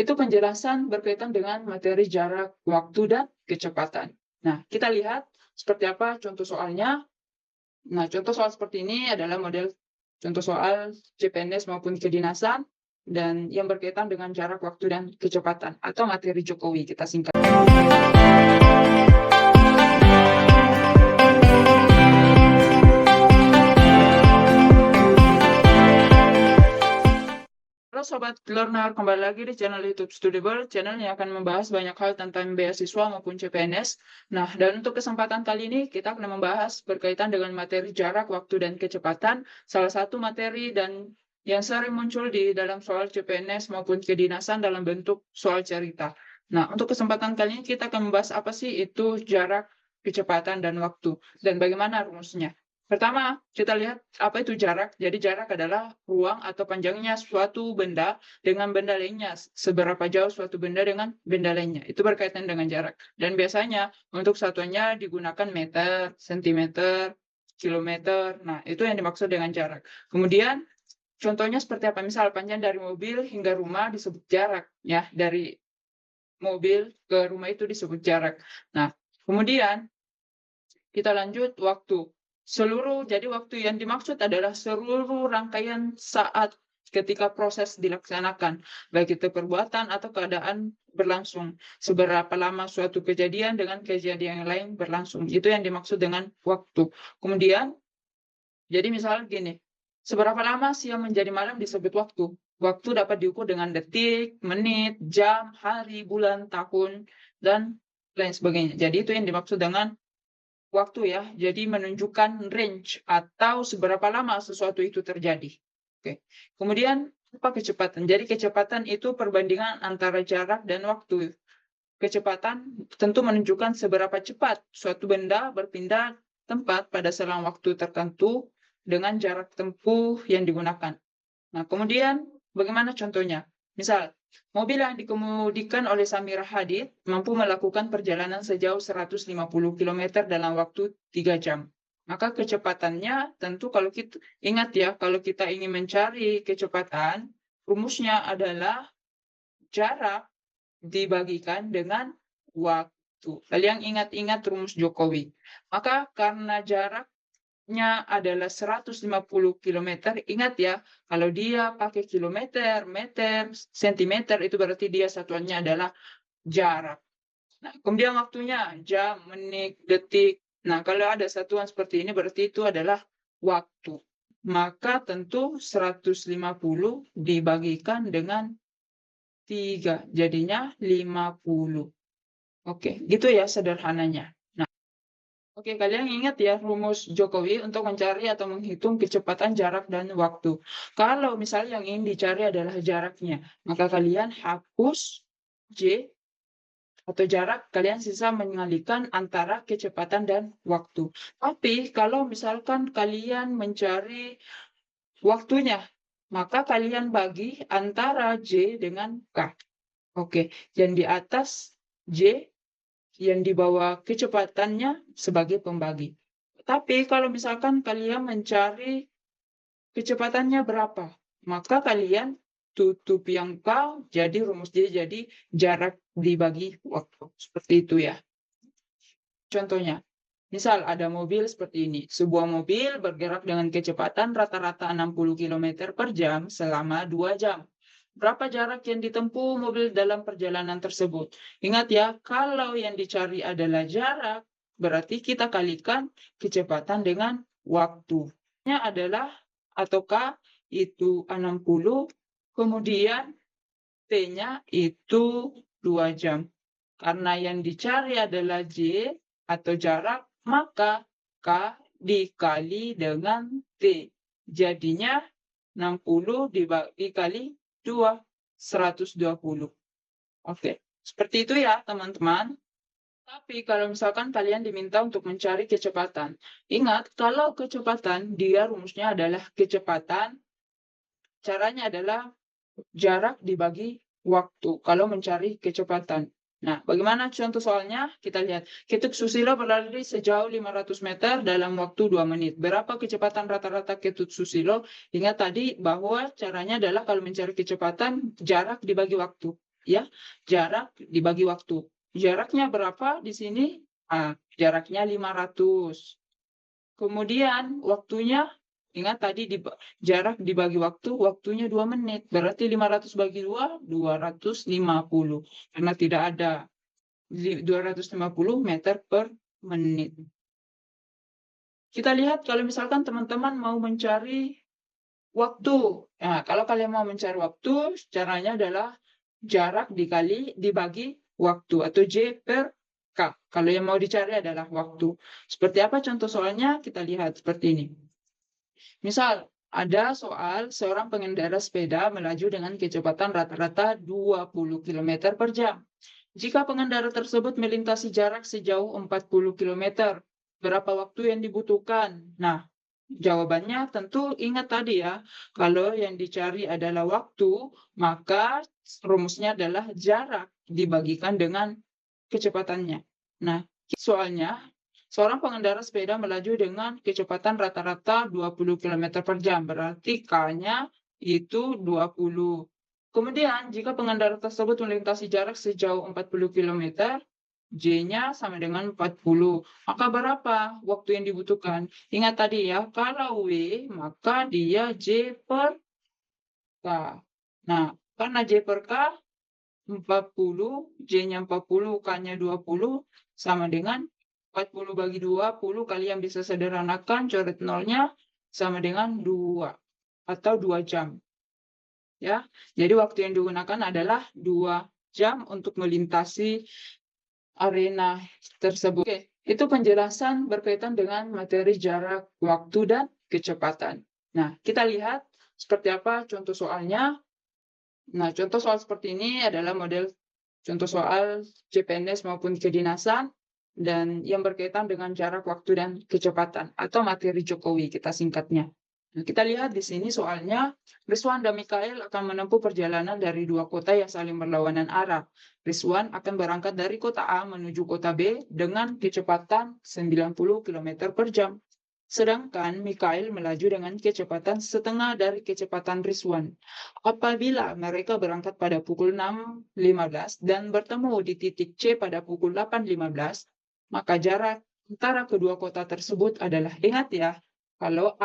itu penjelasan berkaitan dengan materi jarak, waktu, dan kecepatan. Nah, kita lihat seperti apa contoh soalnya. Nah, contoh soal seperti ini adalah model contoh soal CPNS maupun kedinasan dan yang berkaitan dengan jarak, waktu, dan kecepatan atau materi Jokowi kita singkat. Halo Sobat Learner, kembali lagi di channel YouTube Studiable, channel yang akan membahas banyak hal tentang beasiswa maupun CPNS. Nah, dan untuk kesempatan kali ini kita akan membahas berkaitan dengan materi jarak, waktu, dan kecepatan, salah satu materi dan yang sering muncul di dalam soal CPNS maupun kedinasan dalam bentuk soal cerita. Nah, untuk kesempatan kali ini kita akan membahas apa sih itu jarak, kecepatan, dan waktu, dan bagaimana rumusnya. Pertama, kita lihat apa itu jarak. Jadi jarak adalah ruang atau panjangnya suatu benda dengan benda lainnya. Seberapa jauh suatu benda dengan benda lainnya. Itu berkaitan dengan jarak. Dan biasanya untuk satuannya digunakan meter, sentimeter, kilometer. Nah, itu yang dimaksud dengan jarak. Kemudian contohnya seperti apa? Misal panjang dari mobil hingga rumah disebut jarak. Ya, dari mobil ke rumah itu disebut jarak. Nah, kemudian kita lanjut waktu. Jadi waktu yang dimaksud adalah seluruh rangkaian saat ketika proses dilaksanakan, baik itu perbuatan atau keadaan berlangsung. Seberapa lama suatu kejadian dengan kejadian yang lain berlangsung. Itu yang dimaksud dengan waktu. Kemudian, jadi misalnya gini, seberapa lama siang menjadi malam disebut waktu. Waktu dapat diukur dengan detik, menit, jam, hari, bulan, tahun, dan lain sebagainya. Jadi itu yang dimaksud dengan waktu ya, jadi menunjukkan range atau seberapa lama sesuatu itu terjadi. Oke. Kemudian apa kecepatan? Jadi kecepatan itu perbandingan antara jarak dan waktu. Kecepatan tentu menunjukkan seberapa cepat suatu benda berpindah tempat pada selang waktu tertentu dengan jarak tempuh yang digunakan. Nah, kemudian bagaimana contohnya? Misal, mobil yang dikemudikan oleh Samira Hadid mampu melakukan perjalanan sejauh 150 km dalam waktu 3 jam. Maka kecepatannya tentu kalau kita ingat ya, kalau kita ingin mencari kecepatan, rumusnya adalah jarak dibagikan dengan waktu. Kalian ingat-ingat rumus Jokowi. Maka karena jarak adalah 150 km, ingat ya, kalau dia pakai kilometer, meter, sentimeter, itu berarti dia satuannya adalah jarak. Nah, kemudian waktunya jam, menit, detik. Nah, kalau ada satuan seperti ini berarti itu adalah waktu. Maka tentu 150 dibagikan dengan 3, jadinya 50. Oke, gitu ya sederhananya. Oke, kalian ingat ya rumus Jokowi untuk mencari atau menghitung kecepatan jarak dan waktu. Kalau misalnya yang ingin dicari adalah jaraknya, maka kalian hapus J atau jarak, kalian sisa mengalihkan antara kecepatan dan waktu. Tapi kalau misalkan kalian mencari waktunya, maka kalian bagi antara J dengan K. Oke, yang di atas J, yang di bawah kecepatannya sebagai pembagi. Tapi kalau misalkan kalian mencari kecepatannya berapa, maka kalian tutup yang K, jadi rumus J jadi jarak dibagi waktu. Seperti itu ya. Contohnya, misal ada mobil seperti ini. Sebuah mobil bergerak dengan kecepatan rata-rata 60 km per jam selama 2 jam. Berapa jarak yang ditempuh mobil dalam perjalanan tersebut? Ingat ya, kalau yang dicari adalah jarak, berarti kita kalikan kecepatan dengan waktu. Nya adalah, atau K itu 60, kemudian T-nya itu 2 jam. Karena yang dicari adalah J atau jarak, maka K dikali dengan T. Jadinya 60 dikali 2, 120. Oke, seperti itu ya teman-teman. Tapi kalau misalkan kalian diminta untuk mencari kecepatan, ingat kalau kecepatan dia rumusnya adalah kecepatan, caranya adalah jarak dibagi waktu kalau mencari kecepatan. Nah, bagaimana contoh soalnya? Kita lihat. Ketut Susilo berlari sejauh 500 meter dalam waktu 2 menit. Berapa kecepatan rata-rata Ketut Susilo? Ingat tadi bahwa caranya adalah kalau mencari kecepatan, jarak dibagi waktu. ya, jarak dibagi waktu. Jaraknya berapa di sini? Jaraknya 500. Kemudian waktunya, ingat tadi jarak dibagi waktu, waktunya 2 menit. Berarti 500 bagi 2, 250. Karena tidak ada 250 meter per menit. Kita lihat kalau misalkan teman-teman mau mencari waktu. Nah, kalau kalian mau mencari waktu, caranya adalah jarak dibagi waktu atau J per K. Kalau yang mau dicari adalah waktu. Seperti apa contoh soalnya? Kita lihat seperti ini. Misal, ada soal seorang pengendara sepeda melaju dengan kecepatan rata-rata 20 km per jam. Jika pengendara tersebut melintasi jarak sejauh 40 km, berapa waktu yang dibutuhkan? Nah, jawabannya tentu ingat tadi ya, kalau yang dicari adalah waktu, maka rumusnya adalah jarak dibagikan dengan kecepatannya. Nah, soalnya seorang pengendara sepeda melaju dengan kecepatan rata-rata 20 km per jam, berarti K-nya itu 20. Kemudian, jika pengendara tersebut melintasi jarak sejauh 40 km, J-nya sama dengan 40. Maka berapa waktu yang dibutuhkan? Ingat tadi ya, kalau W, maka dia J per K. Nah, karena J per K 40, J-nya 40, K-nya 20, sama dengan 40 bagi 20, kalian bisa sederhanakan, coret nolnya, sama dengan 2, atau 2 jam. Ya, jadi waktu yang digunakan adalah 2 jam untuk melintasi arena tersebut. Oke, itu penjelasan berkaitan dengan materi jarak, waktu, dan kecepatan. Nah, kita lihat seperti apa contoh soalnya. Nah, contoh soal seperti ini adalah model contoh soal CPNS maupun kedinasan dan yang berkaitan dengan jarak, waktu, dan kecepatan atau materi Jokowi kita singkatnya. Nah, kita lihat di sini soalnya, Rizwan dan Mikael akan menempuh perjalanan dari 2 kota yang saling berlawanan arah. Rizwan akan berangkat dari kota A menuju kota B dengan kecepatan 90 km per jam. Sedangkan Mikael melaju dengan kecepatan setengah dari kecepatan Rizwan. Apabila mereka berangkat pada pukul 6.15 dan bertemu di titik C pada pukul 8.15, maka jarak antara kedua kota tersebut adalah, ingat ya, kalau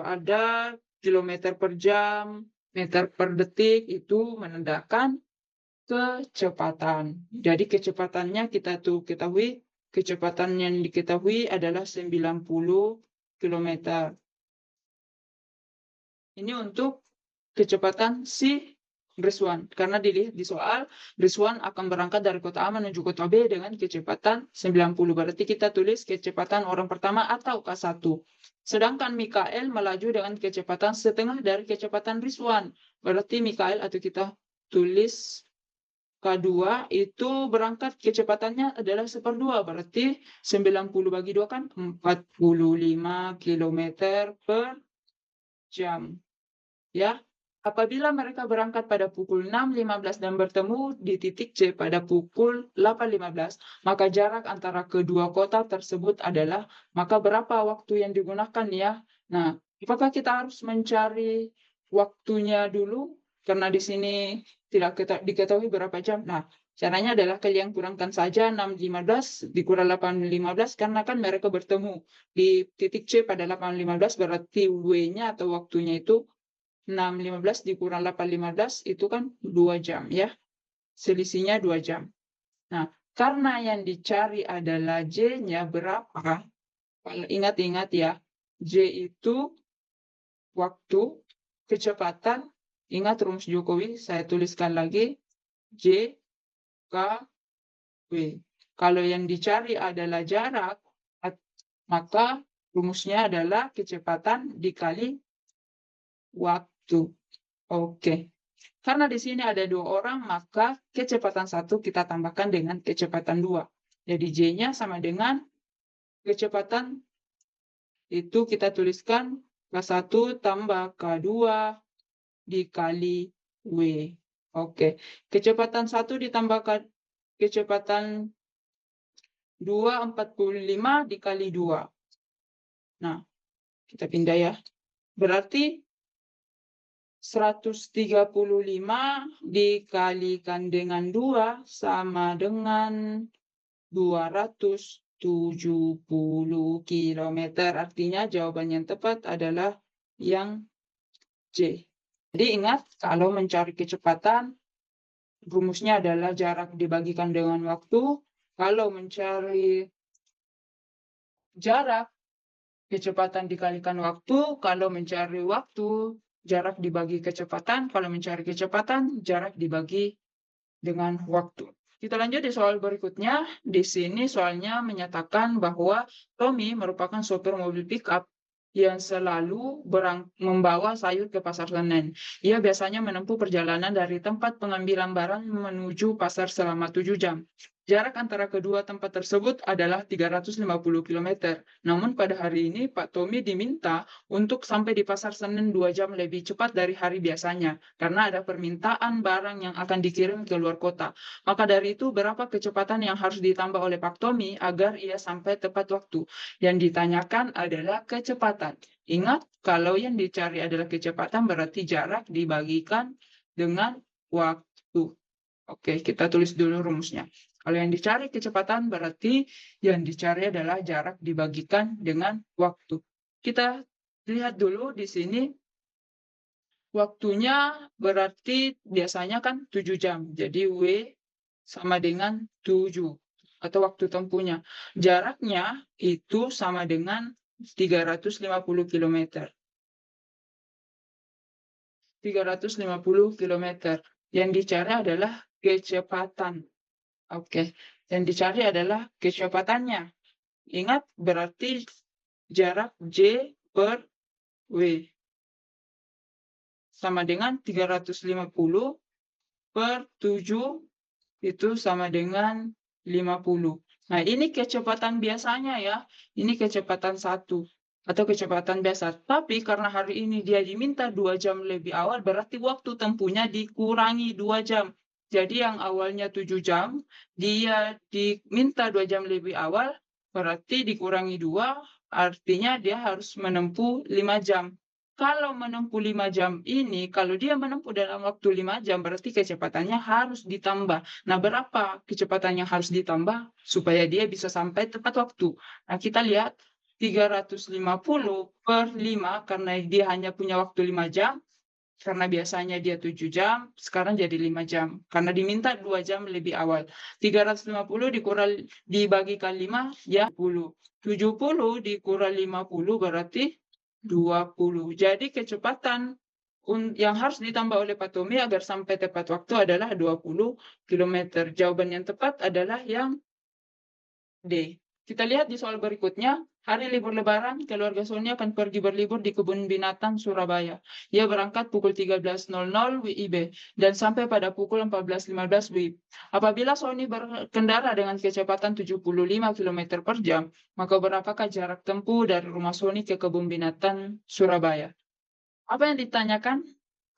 ada kilometer per jam, meter per detik, itu menandakan kecepatan. Jadi kecepatannya kita ketahui, kecepatan yang diketahui adalah 90 km. Ini untuk kecepatan si Rizwan. Karena dilihat di soal, Rizwan akan berangkat dari kota A menuju kota B dengan kecepatan 90. Berarti kita tulis kecepatan orang pertama atau K1. Sedangkan Mikael melaju dengan kecepatan setengah dari kecepatan Rizwan. Berarti Mikael atau kita tulis K2 itu berangkat kecepatannya adalah 1/2. Berarti 90 bagi 2 kan 45 km per jam. Ya, apabila mereka berangkat pada pukul 6.15 dan bertemu di titik C pada pukul 8.15, maka jarak antara kedua kota tersebut adalah, maka berapa waktu yang digunakan ya? Nah, apakah kita harus mencari waktunya dulu? Karena di sini tidak diketahui berapa jam. Nah, caranya adalah kalian kurangkan saja 6.15 dikurang 8.15 karena kan mereka bertemu di titik C pada 8.15, berarti W-nya atau waktunya itu 6.15 dikurang 8.15 itu kan 2 jam ya. Selisihnya 2 jam. Nah, karena yang dicari adalah J-nya berapa? Kalau ingat-ingat ya, J itu waktu, kecepatan, ingat rumus Jokowi, saya tuliskan lagi, J, K, W. Kalau yang dicari adalah jarak, maka rumusnya adalah kecepatan dikali waktu. Oke. Karena di sini ada 2 orang, maka kecepatan 1 kita tambahkan dengan kecepatan 2. Jadi J-nya sama dengan kecepatan itu kita tuliskan K1 tambah K2 dikali W. Oke. Kecepatan 1 ditambah kecepatan 2, 45 dikali 2. Nah, kita pindah ya. Berarti 135 dikalikan dengan 2 sama dengan 270 kilometer. Artinya jawaban yang tepat adalah yang C. Jadi ingat, kalau mencari kecepatan, rumusnya adalah jarak dibagikan dengan waktu. Kalau mencari jarak, kecepatan dikalikan waktu. Kalau mencari waktu, jarak dibagi kecepatan. Kalau mencari kecepatan, jarak dibagi dengan waktu. Kita lanjut di soal berikutnya. Di sini soalnya menyatakan bahwa Tommy merupakan sopir mobil pickup yang selalu membawa sayur ke pasar Senen. Ia biasanya menempuh perjalanan dari tempat pengambilan barang menuju pasar selama 7 jam. Jarak antara kedua tempat tersebut adalah 350 km. Namun pada hari ini Pak Tommy diminta untuk sampai di pasar Senen 2 jam lebih cepat dari hari biasanya, karena ada permintaan barang yang akan dikirim ke luar kota. Maka dari itu, berapa kecepatan yang harus ditambah oleh Pak Tommy agar ia sampai tepat waktu? Yang ditanyakan adalah kecepatan. Ingat, kalau yang dicari adalah kecepatan, berarti jarak dibagikan dengan waktu. Oke, kita tulis dulu rumusnya. Kalau yang dicari kecepatan, berarti yang dicari adalah jarak dibagikan dengan waktu. Kita lihat dulu di sini, waktunya berarti biasanya kan 7 jam. Jadi W sama dengan 7 atau waktu tempuhnya. Jaraknya itu sama dengan 350 km. 350 km. Yang dicari adalah kecepatan. Oke, yang dicari adalah kecepatannya. Ingat, berarti jarak J per W sama dengan 350 per 7 itu sama dengan 50. Nah, ini kecepatan biasanya ya. Ini kecepatan 1 atau kecepatan biasa. Tapi karena hari ini dia diminta 2 jam lebih awal, berarti waktu tempuhnya dikurangi 2 jam. Jadi yang awalnya 7 jam, dia diminta 2 jam lebih awal, berarti dikurangi 2, artinya dia harus menempuh 5 jam. Kalau menempuh 5 jam ini, kalau dia menempuh dalam waktu 5 jam, berarti kecepatannya harus ditambah. Nah, berapa kecepatan yang harus ditambah supaya dia bisa sampai tepat waktu? Nah, kita lihat 350 per 5, karena dia hanya punya waktu 5 jam, karena biasanya dia 7 jam, sekarang jadi 5 jam. Karena diminta 2 jam lebih awal. 350 dibagikan 5, ya 70. 70 dikurang 50 berarti 20. Jadi kecepatan yang harus ditambah oleh Pak Tommy agar sampai tepat waktu adalah 20 km. Jawaban yang tepat adalah yang D. Kita lihat di soal berikutnya. Hari libur Lebaran, keluarga Sony akan pergi berlibur di Kebun Binatang Surabaya. Ia berangkat pukul 13.00 WIB dan sampai pada pukul 14.15 WIB. Apabila Sony berkendara dengan kecepatan 75 km per jam, maka berapakah jarak tempuh dari rumah Sony ke Kebun Binatang Surabaya? Apa yang ditanyakan?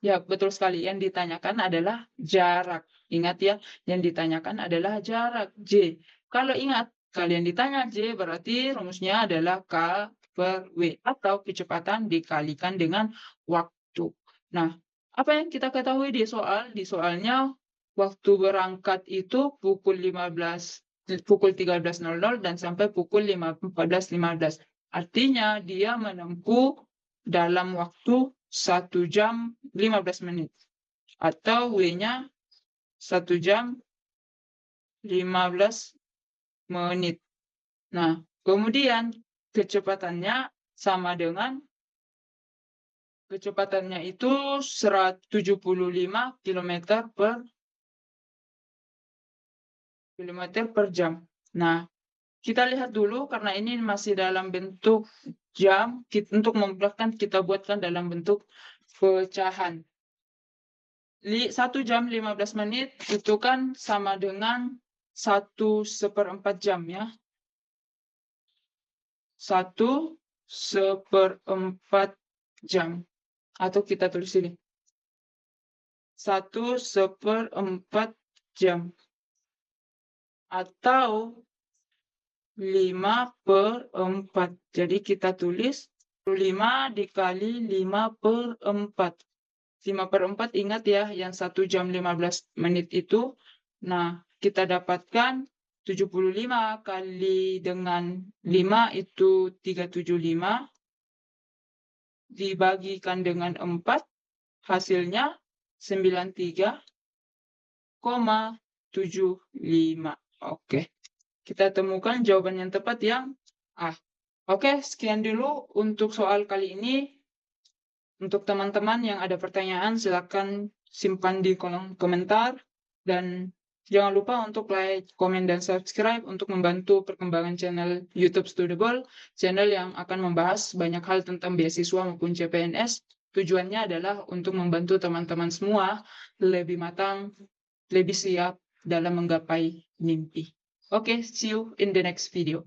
Ya, betul sekali. Yang ditanyakan adalah jarak. Ingat ya, yang ditanyakan adalah jarak J. Kalau ingat, kalian ditanya J, berarti rumusnya adalah K per W, atau kecepatan dikalikan dengan waktu. Nah, apa yang kita ketahui di soal? Di soalnya, waktu berangkat itu pukul 13.00 dan sampai pukul 14.15. Artinya, dia menempuh dalam waktu 1 jam 15 menit. Atau W-nya 1 jam 15 menit. Nah, kemudian kecepatannya sama dengan kecepatannya itu 175 km per jam. Nah, kita lihat dulu karena ini masih dalam bentuk jam, untuk memudahkan kita buatkan dalam bentuk pecahan. 1 jam 15 menit itu kan sama dengan 1/4 jam ya. 1/4 jam. Atau kita tulis ini. 1/4 jam. Atau 5/4. Jadi kita tulis 5 dikali 5/4. 5/4 ingat ya, yang 1 jam 15 menit itu. Nah, kita dapatkan 75 kali dengan 5 itu 375, dibagikan dengan 4, hasilnya 93,75. Oke, kita temukan jawaban yang tepat yang A. Oke, sekian dulu untuk soal kali ini. Untuk teman-teman yang ada pertanyaan, silakan simpan di kolom komentar. Dan jangan lupa untuk like, komen, dan subscribe untuk membantu perkembangan channel YouTube Studiable, channel yang akan membahas banyak hal tentang beasiswa maupun CPNS. Tujuannya adalah untuk membantu teman-teman semua lebih matang, lebih siap dalam menggapai mimpi. Oke, see you in the next video.